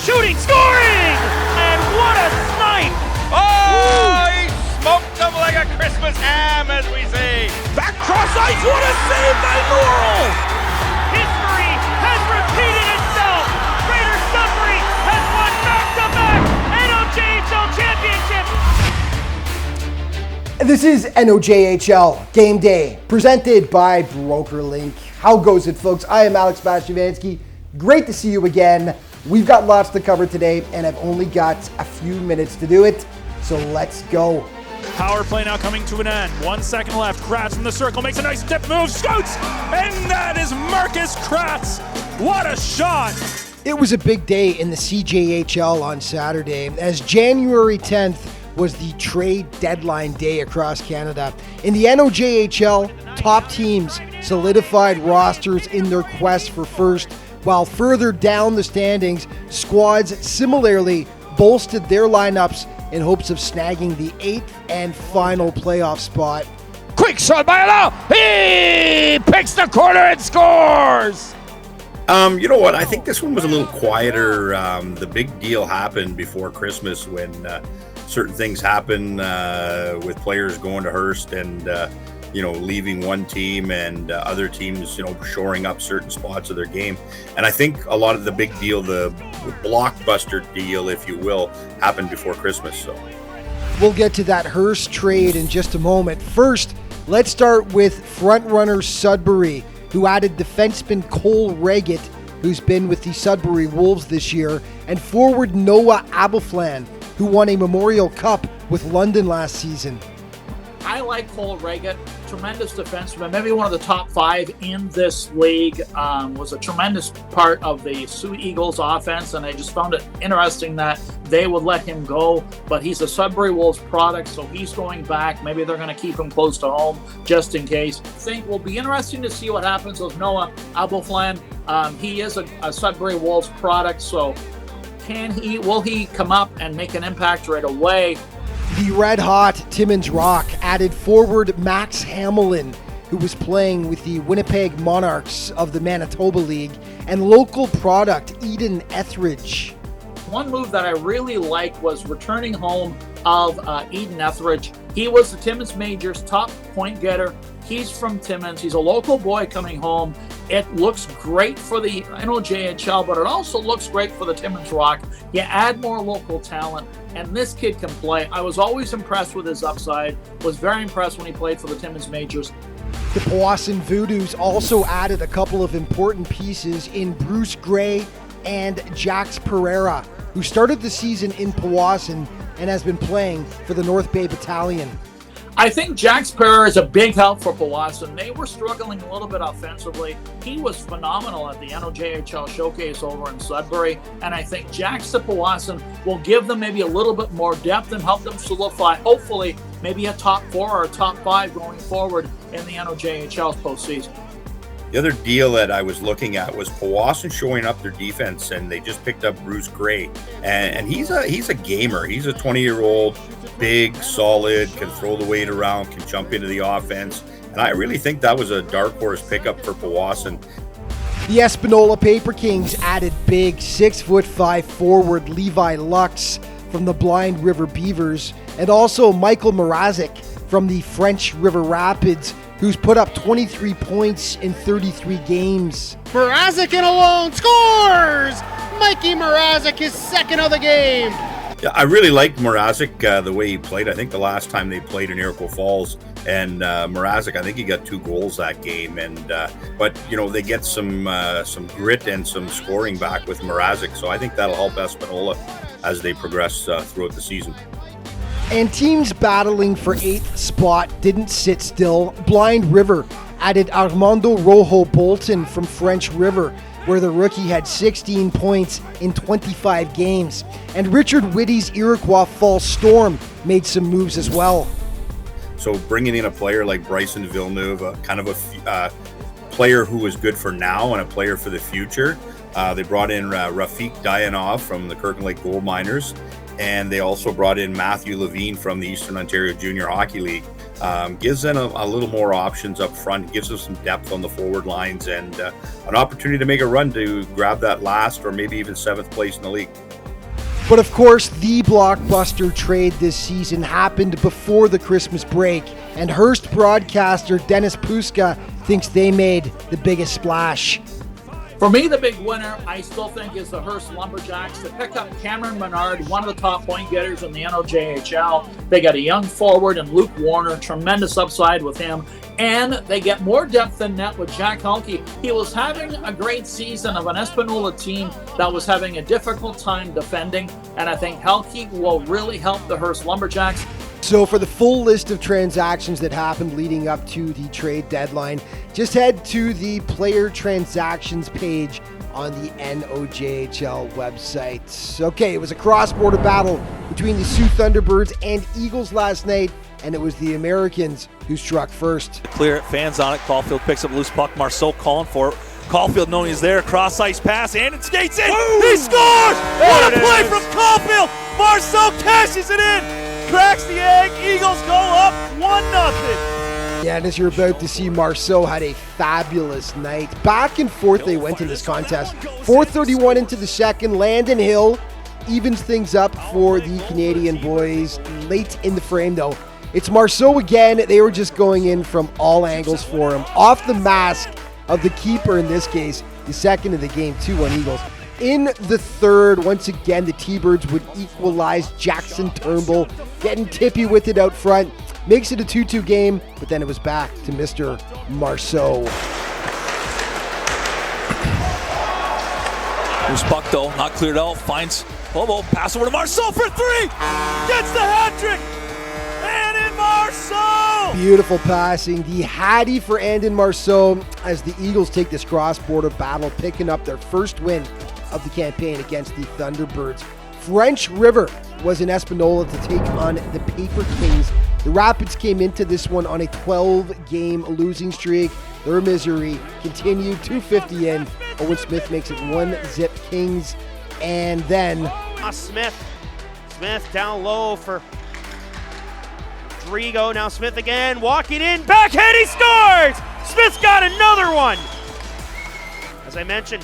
shooting, scoring! And what a snipe! Oh, he smoked them like a Christmas ham, as we say. Back cross ice, what a save by Laurel! History has repeated itself. Greater Sudbury has won back-to-back NOJHL championships. This is NOJHL Game Day, presented by BrokerLink. How goes it, folks? I am Alex Bastyovanszky. Great to see you again. We've got lots to cover today, and I've only got a few minutes to do it, so let's go. Power play now coming to an end. 1 second left. Kratz from the circle makes a nice step move, scoots, and that is Marcus Kratz. What a shot! It was a big day in the CJHL on Saturday, as January 10th was the trade deadline day across Canada. In the NOJHL, top teams solidified rosters in their quest for first, while further down the standings, squads similarly bolstered their lineups in hopes of snagging the 8th and final playoff spot. Quick shot by Allo. He picks the corner and scores. You know what? I think this one was a little quieter. The big deal happened before Christmas when certain things happen with players going to Hearst and leaving one team and other teams, shoring up certain spots of their game. And I think a lot of the big deal, the blockbuster deal, if you will, happened before Christmas. So we'll get to that Hearst trade in just a moment. First, let's start with frontrunner Sudbury, who added defenseman Cole Reggett, who's been with the Sudbury Wolves this year, and forward Noah Abelflan, who won a Memorial Cup with London last season. I like Cole Reggett, tremendous defenseman, maybe one of the top 5 in this league, was a tremendous part of the Sioux Eagles offense, and I just found it interesting that they would let him go, but he's a Sudbury Wolves product, so he's going back. Maybe they're going to keep him close to home just in case. I think will be interesting to see what happens with Noah Abelflan. He is a Sudbury Wolves product, so will he come up and make an impact right away? The red-hot Timmins Rock added forward Max Hamelin, who was playing with the Winnipeg Monarchs of the Manitoba League, and local product Eden Etheridge. One move that I really liked was returning home of Eden Etheridge. He was the Timmins Majors top point getter. He's from Timmins. He's a local boy coming home. It looks great for the NOJHL, but it also looks great for the Timmins Rock. You add more local talent, and this kid can play. I was always impressed with his upside. Was very impressed when he played for the Timmins Majors. The Powassan Voodoos also added a couple of important pieces in Bruce Gray and Jax Pereira, who started the season in Powassan and has been playing for the North Bay Battalion. I think Jax Pereira is a big help for Powassan. They were struggling a little bit offensively. He was phenomenal at the NOJHL Showcase over in Sudbury, and I think Jax to Powassan will give them maybe a little bit more depth and help them solidify, hopefully, maybe a top 4 or a top 5 going forward in the NOJHL's postseason. the other deal that I was looking at was Powassan showing up their defense, and they just picked up Bruce Gray, and he's a gamer. He's a 20-year-old, big, solid, can throw the weight around, can jump into the offense, and I really think that was a dark horse pickup for Powassan. The Espanola Paper Kings added big 6'5" forward Levi Lux from the Blind River Beavers, and also Michael Mrazek from the French River Rapids, who's put up 23 points in 33 games. Mrazek in alone scores! Mikey Mrazek is second of the game. Yeah, I really liked Mrazek, the way he played. I think the last time they played in Iroquois Falls, and Mrazek, I think he got 2 goals that game. And but you know, they get some grit and some scoring back with Mrazek, so I think that'll help Espanola as they progress throughout the season. And teams battling for 8th spot didn't sit still. Blind River added Armando Rojo Bolton from French River, where the rookie had 16 points in 25 games. And Richard Whitty's Iroquois Falls Storm made some moves as well. So bringing in a player like Bryson Villeneuve, kind of a player who is good for now and a player for the future. They brought in Rafik Dayanov from the Kirkland Lake Gold Miners, and they also brought in Matthew Levine from the Eastern Ontario Junior Hockey League. Gives them a little more options up front, gives them some depth on the forward lines, and an opportunity to make a run to grab that last or maybe even 7th place in the league. But of course, the blockbuster trade this season happened before the Christmas break, and Hearst broadcaster Dennis Puska thinks they made the biggest splash. For me, the big winner, I still think, is the Hearst Lumberjacks. To pick up Cameron Menard, one of the top point getters in the NOJHL. They got a young forward in Luke Warner, tremendous upside with him. And they get more depth in net with Jack Halke. He was having a great season of an Espanola team that was having a difficult time defending. And I think Halke will really help the Hearst Lumberjacks. So for the full list of transactions that happened leading up to the trade deadline, just head to the player transactions page on the NOJHL website. Okay, it was a cross-border battle between the Sioux Thunderbirds and Eagles last night, and it was the Americans who struck first. Clear it, fans on it. Caulfield picks up loose puck. Marceau calling for it. Caulfield knowing he's there. Cross-ice pass, and it skates in. Boom! He scores! What a play from Caulfield! Marceau cashes it in! Cracks the egg. Eagles go up 1-0. Yeah, and as you're about to see, Marceau had a fabulous night. Back and forth they went in this contest. 4:31 into the second. Landon Hill evens things up for the Canadian boys. Late in the frame, though, it's Marceau again. They were just going in from all angles for him. Off the mask of the keeper in this case. The second of the game, 2-1 Eagles. In the third, once again, the T-Birds would equalize. Jackson Turnbull getting tippy with it out front. Makes it a 2-2 game, but then it was back to Mr. Marceau. Loose puck, though, not cleared out. Finds Bobo, pass over to Marceau for three. Gets the hat trick. Andon Marceau. Beautiful passing. The Hattie for Andon Marceau as the Eagles take this cross-border battle, picking up their first win of the campaign against the Thunderbirds. French River was in Espanola to take on the Paper Kings. The Rapids came into this one on a 12-game losing streak. Their misery continued. 2:50 in. Owen Smith makes it 1-0 Kings. And then Smith down low for Drigo. Now Smith again, walking in, backhand, he scores! Smith's got another one! As I mentioned,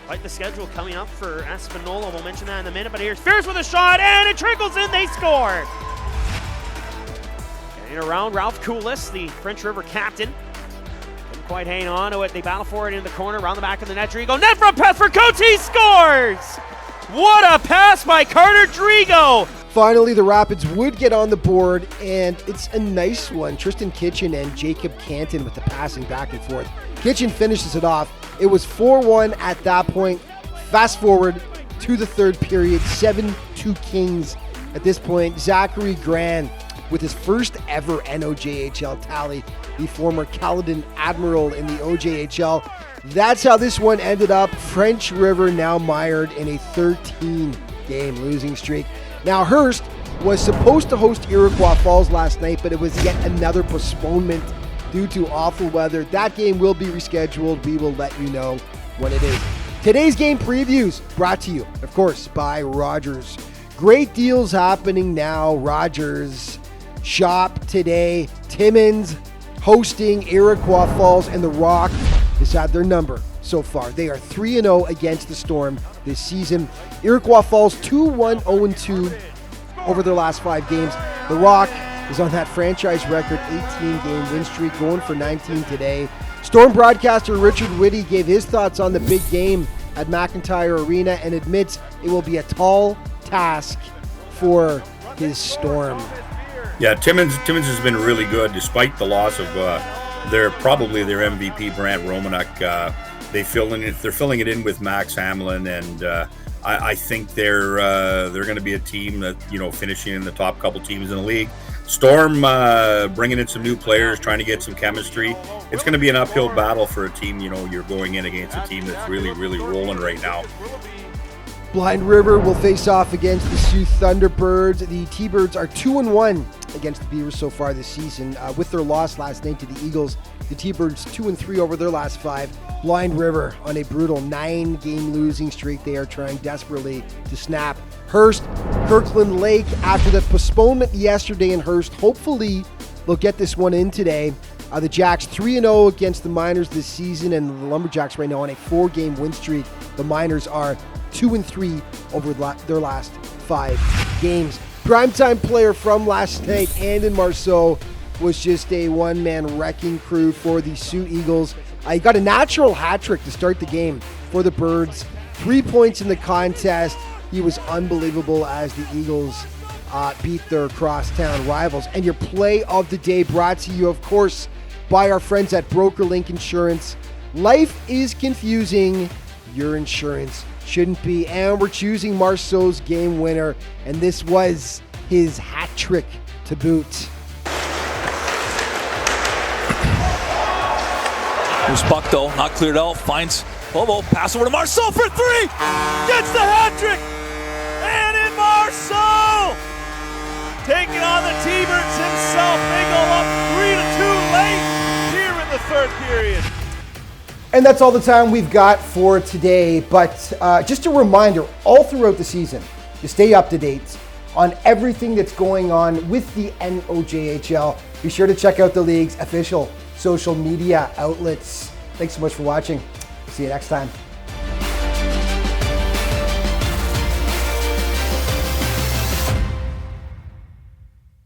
quite the schedule coming up for Espanola. We'll mention that in a minute, but here's Fierce with a shot, and it trickles in, they score! Getting around, Ralph Koulis, the French River captain. Couldn't quite hang on to it. They battle for it in the corner, around the back of the net. Drigo, net front pass for Coates, he scores! What a pass by Carter Drigo! finally the Rapids would get on the board, and it's a nice one. Tristan Kitchen and Jacob Canton with the passing back and forth. Kitchen finishes it off. It was 4-1 at that point. Fast forward to the third period, 7-2 Kings. At this point, Zachary Grand with his first ever NOJHL tally, the former Caledon Admiral in the OJHL. That's how this one ended up. French River now mired in a 13-game losing streak. Now, Hearst was supposed to host Iroquois Falls last night, but it was yet another postponement due to awful weather. That game will be rescheduled. We will let you know when it is. Today's game previews brought to you, of course, by Rogers. Great deals happening now. Rogers shop today. Timmins hosting Iroquois Falls, and the Rock has had their number so far. They are 3-0 against the Storm this season. Iroquois Falls 2-1, 0-2 over their last 5 games. The Rock is on that franchise record 18-game win streak, going for 19 today. Storm broadcaster Richard Whitty gave his thoughts on the big game at McIntyre Arena and admits it will be a tall task for his Storm. Yeah, Timmins has been really good despite the loss of their MVP Brant Romanek. They're filling it in with Max Hamlin, and I think they're going to be a team that, finishing in the top couple teams in the league. Storm bringing in some new players, trying to get some chemistry. It's going to be an uphill battle for a team. You're going in against a team that's really, really rolling right now. Blind River will face off against the Sioux Thunderbirds. The T-Birds are 2-1 against the Beavers so far this season. With their loss last night to the Eagles, the T-Birds 2-3 over their last 5. Blind River on a brutal 9-game losing streak. They are trying desperately to snap. Hearst, Kirkland Lake, after the postponement yesterday in Hearst, hopefully they'll get this one in today. The Jacks 3-0 against the Miners this season, and the Lumberjacks right now on a 4-game win streak. The Miners are 2-3 over their last 5 games. Primetime player from last night, Andon Marceau, was just a one-man wrecking crew for the Sioux Eagles. He got a natural hat trick to start the game for the Birds. 3 points in the contest. He was unbelievable as the Eagles beat their crosstown rivals. And your play of the day brought to you, of course, by our friends at BrokerLink Insurance. Life is confusing. Your insurance shouldn't be. And we're choosing Marceau's game winner. And this was his hat trick to boot. Here's Puck though, not cleared out, finds Bobo, pass over to Marceau for 3! Gets the hat trick! And in Marceau! Taking on the T-Birds himself, they go up 3-2 late here in the third period. And that's all the time we've got for today. But just a reminder, all throughout the season, to stay up to date on everything that's going on with the NOJHL. Be sure to check out the league's official social media outlets. Thanks so much for watching. See you next time.